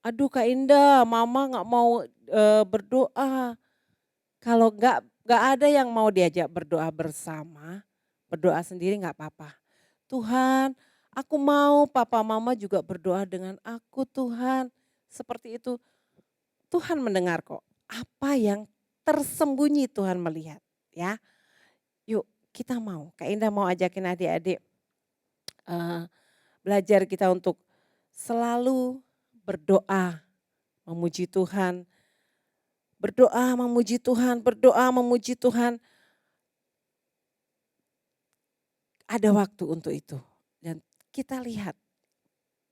Aduh Kak Indah, mama nggak mau berdoa. Kalau nggak ada yang mau diajak berdoa bersama, berdoa sendiri nggak apa-apa. Tuhan, aku mau papa mama juga berdoa dengan aku Tuhan. Seperti itu, Tuhan mendengar kok. Apa yang tersembunyi Tuhan melihat, ya. Yuk kita mau, Kak Indah mau ajakin adik-adik belajar kita untuk selalu berdoa, memuji Tuhan. Berdoa, memuji Tuhan, berdoa, memuji Tuhan. Ada waktu untuk itu. Dan kita lihat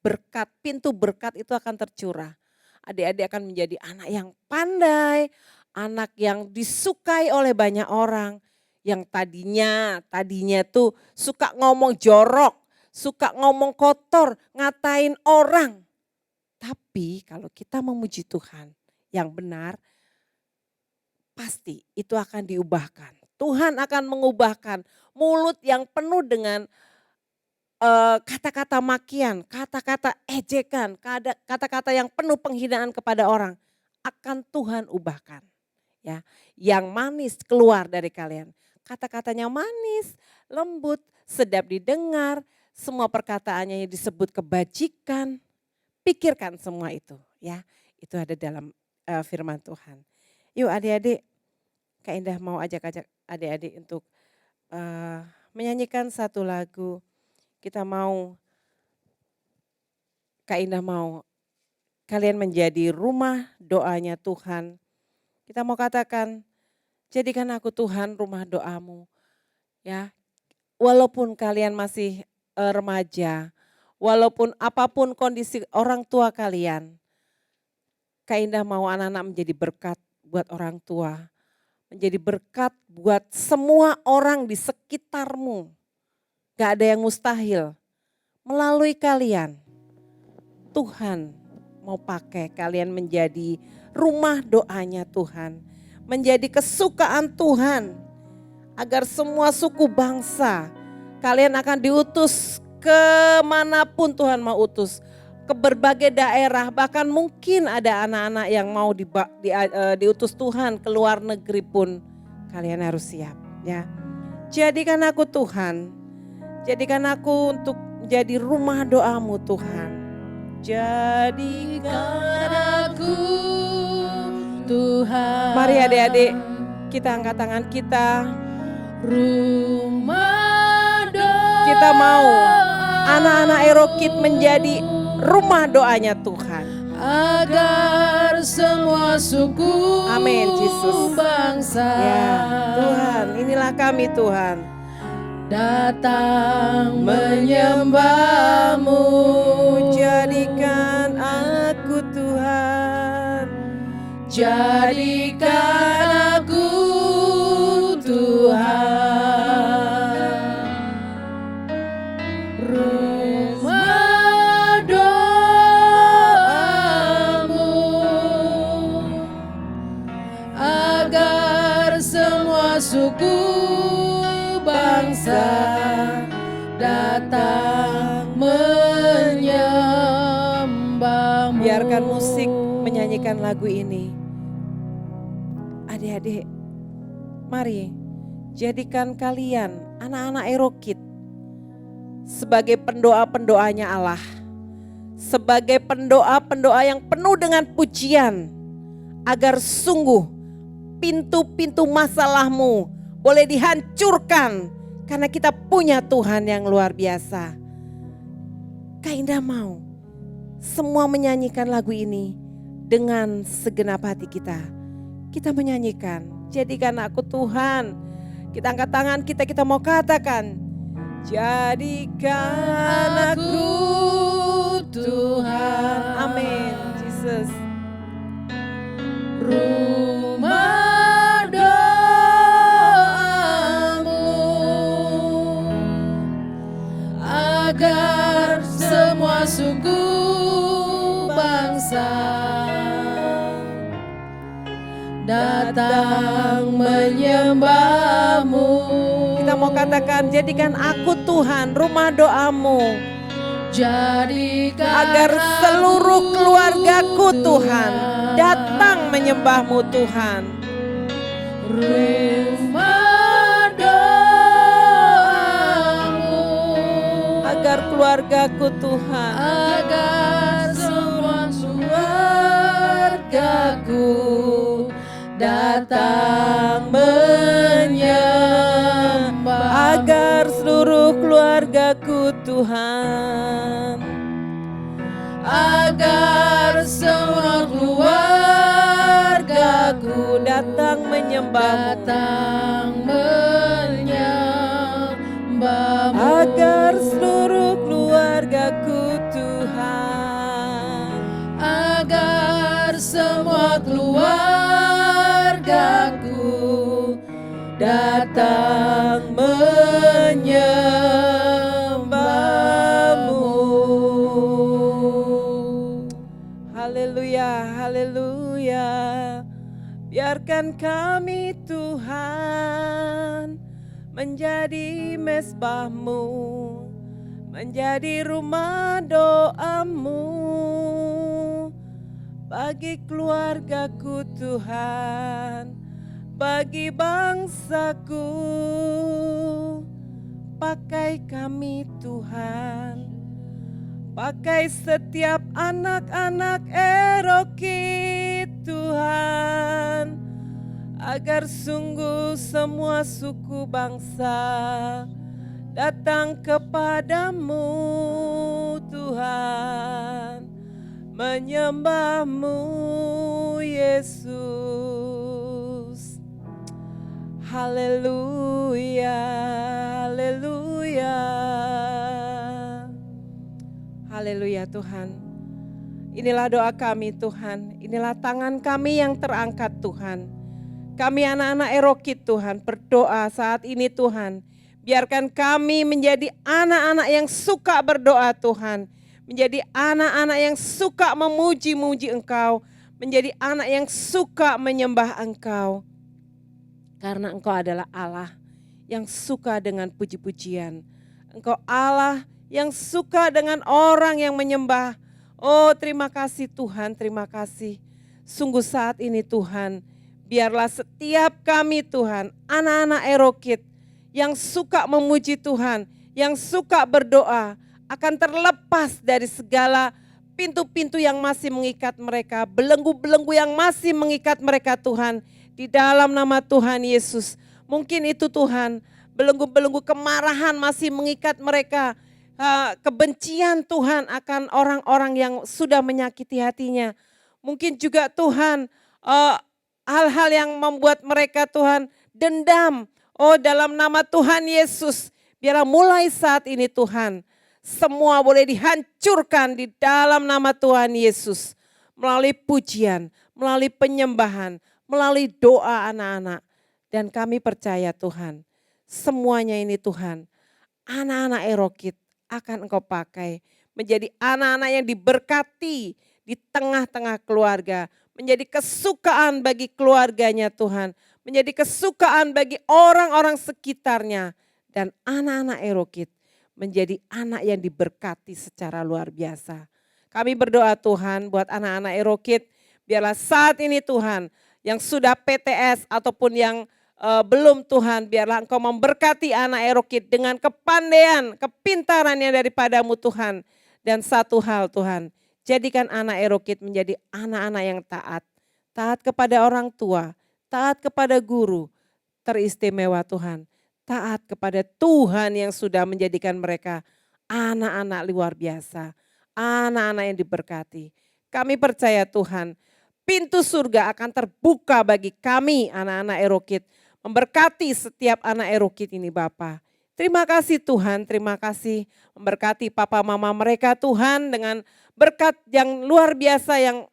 berkat, pintu berkat itu akan tercurah. Adik-adik akan menjadi anak yang pandai, anak yang disukai oleh banyak orang. Yang tadinya tuh suka ngomong jorok, suka ngomong kotor, ngatain orang. Tapi kalau kita memuji Tuhan yang benar, pasti itu akan diubahkan. Tuhan akan mengubahkan mulut yang penuh dengan kata-kata makian, kata-kata ejekan, kata-kata yang penuh penghinaan kepada orang. Akan Tuhan ubahkan. Ya, yang manis keluar dari kalian. Kata-katanya manis, lembut, sedap didengar, semua perkataannya yang disebut kebajikan. Pikirkan semua itu, ya. Itu ada dalam firman Tuhan. Yuk adik-adik, Kak Indah mau ajak-ajak adik-adik untuk menyanyikan satu lagu. Kita mau, Kak Indah mau kalian menjadi rumah doanya Tuhan. Kita mau katakan, jadikan aku Tuhan rumah doamu. Ya, walaupun kalian masih remaja, walaupun apapun kondisi orang tua kalian, Kak Indah mau anak-anak menjadi berkat buat orang tua, menjadi berkat buat semua orang di sekitarmu. Gak ada yang mustahil. Melalui kalian, Tuhan mau pakai kalian menjadi rumah doanya Tuhan. Menjadi kesukaan Tuhan. Agar semua suku bangsa, kalian akan diutus kemanapun Tuhan mau utus. Ke berbagai daerah, bahkan mungkin ada anak-anak yang mau diutus Tuhan ke luar negeri pun kalian harus siap, ya. Jadikan aku Tuhan, jadikan aku untuk menjadi rumah doamu Tuhan. Jadikan aku Tuhan. Mari adik-adik kita angkat tangan kita. Rumah doa. Kita mau anak-anak Erokid menjadi rumah doanya Tuhan. Agar semua suku Amin, Yesus. bangsa. Ya Tuhan, inilah kami Tuhan. Datang menyembahmu. Jadikan aku Tuhan. Jadikan aku Tuhan. Rumah doamu. Agar semua suku bangsa datang menyembahmu. Biarkan musik menyanyikan lagu ini. Adik-adik, mari jadikan kalian anak-anak Erokid sebagai pendoa-pendoanya Allah. Sebagai pendoa-pendoa yang penuh dengan pujian. Agar sungguh pintu-pintu masalahmu boleh dihancurkan. Karena kita punya Tuhan yang luar biasa. Kak Indah mau semua menyanyikan lagu ini dengan segenap hati kita. Kita menyanyikan, jadikan aku Tuhan. Kita angkat tangan kita mau katakan, Jadikan aku Tuhan. Amin. Jesus. Rumah doamu agar semua suku bangsa datang menyembahmu. Kita mau katakan, jadikan aku Tuhan, rumah doamu. Jadikan Agar seluruh keluargaku Tuhan datang menyembahmu Tuhan. rumah doamu Agar keluargaku Tuhan. agar semua keluargaku datang menyembah. Agar seluruh keluargaku Tuhan. Agar semua keluargaku Datang menyembahmu. datang menyembahmu. Agar seluruh keluargaku Tuhan. Agar semua keluargaku datang menyembahmu. Haleluya, haleluya. Biarkan kami Tuhan menjadi mezbahmu, menjadi rumah doamu bagi keluargaku Tuhan, bagi bangsaku. Pakai kami Tuhan, pakai setiap anak-anak Erokit Tuhan, agar sungguh semua suku bangsa datang kepadamu Tuhan, menyembahmu Yesus. Haleluya, haleluya. Haleluya Tuhan. Inilah doa kami Tuhan, inilah tangan kami yang terangkat Tuhan. Kami anak-anak Erokit Tuhan berdoa saat ini Tuhan. Biarkan kami menjadi anak-anak yang suka berdoa Tuhan. Menjadi anak-anak yang suka memuji-muji Engkau. Menjadi anak yang suka menyembah Engkau. Karena Engkau adalah Allah yang suka dengan puji-pujian. Engkau Allah yang suka dengan orang yang menyembah. Oh terima kasih Tuhan, terima kasih. Sungguh saat ini Tuhan, biarlah setiap kami Tuhan, anak-anak Erokit yang suka memuji Tuhan, yang suka berdoa, akan terlepas dari segala pintu-pintu yang masih mengikat mereka, belenggu-belenggu yang masih mengikat mereka Tuhan, di dalam nama Tuhan Yesus. Mungkin itu Tuhan, belenggu-belenggu kemarahan masih mengikat mereka, kebencian Tuhan akan orang-orang yang sudah menyakiti hatinya. Mungkin juga Tuhan hal-hal yang membuat mereka Tuhan dendam. Oh dalam nama Tuhan Yesus, biarlah mulai saat ini Tuhan, semua boleh dihancurkan di dalam nama Tuhan Yesus. Melalui pujian, melalui penyembahan, melalui doa anak-anak. Dan kami percaya Tuhan, semuanya ini Tuhan, anak-anak Erokit akan Engkau pakai menjadi anak-anak yang diberkati di tengah-tengah keluarga. Menjadi kesukaan bagi keluarganya Tuhan. Menjadi kesukaan bagi orang-orang sekitarnya. Dan anak-anak Erokit menjadi anak yang diberkati secara luar biasa. Kami berdoa Tuhan buat anak-anak Erokit. Biarlah saat ini Tuhan yang sudah PTS ataupun yang belum Tuhan, biarlah Engkau memberkati anak Erokit dengan kepandaian, kepintaran yang daripadamu Tuhan. Dan satu hal Tuhan, jadikan anak Erokit menjadi anak-anak yang taat. Taat kepada orang tua, taat kepada guru, teristimewa Tuhan. Taat kepada Tuhan yang sudah menjadikan mereka anak-anak luar biasa. Anak-anak yang diberkati. Kami percaya Tuhan, pintu surga akan terbuka bagi kami anak-anak Erokit. Memberkati setiap anak Erokit ini Bapa. Terima kasih Tuhan, terima kasih memberkati papa mama mereka Tuhan dengan berkat yang luar biasa yang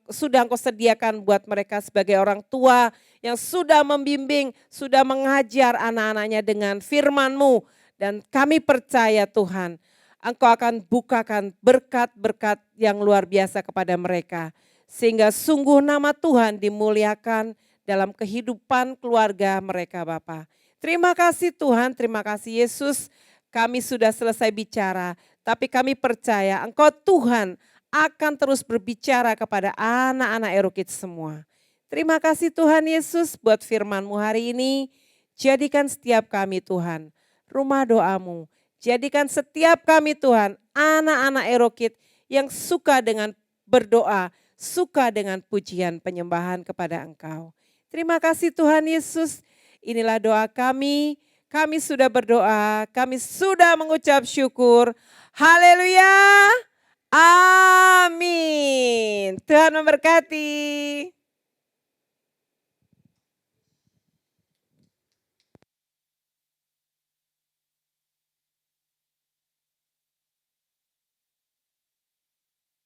sudah Engkau sediakan buat mereka sebagai orang tua yang sudah membimbing, sudah mengajar anak-anaknya dengan firman-Mu. Dan kami percaya Tuhan, Engkau akan bukakan berkat-berkat yang luar biasa kepada mereka. Sehingga sungguh nama Tuhan dimuliakan dalam kehidupan keluarga mereka Bapa. Terima kasih Tuhan, terima kasih Yesus. Kami sudah selesai bicara, tapi kami percaya Engkau Tuhan akan terus berbicara kepada anak-anak Erokid semua. Terima kasih Tuhan Yesus buat firman-Mu hari ini. Jadikan setiap kami Tuhan, rumah doa-Mu. Jadikan setiap kami Tuhan, anak-anak Erokid yang suka dengan berdoa, suka dengan pujian penyembahan kepada Engkau. Terima kasih Tuhan Yesus, inilah doa kami sudah berdoa, kami sudah mengucap syukur. Haleluya, amin. Tuhan memberkati.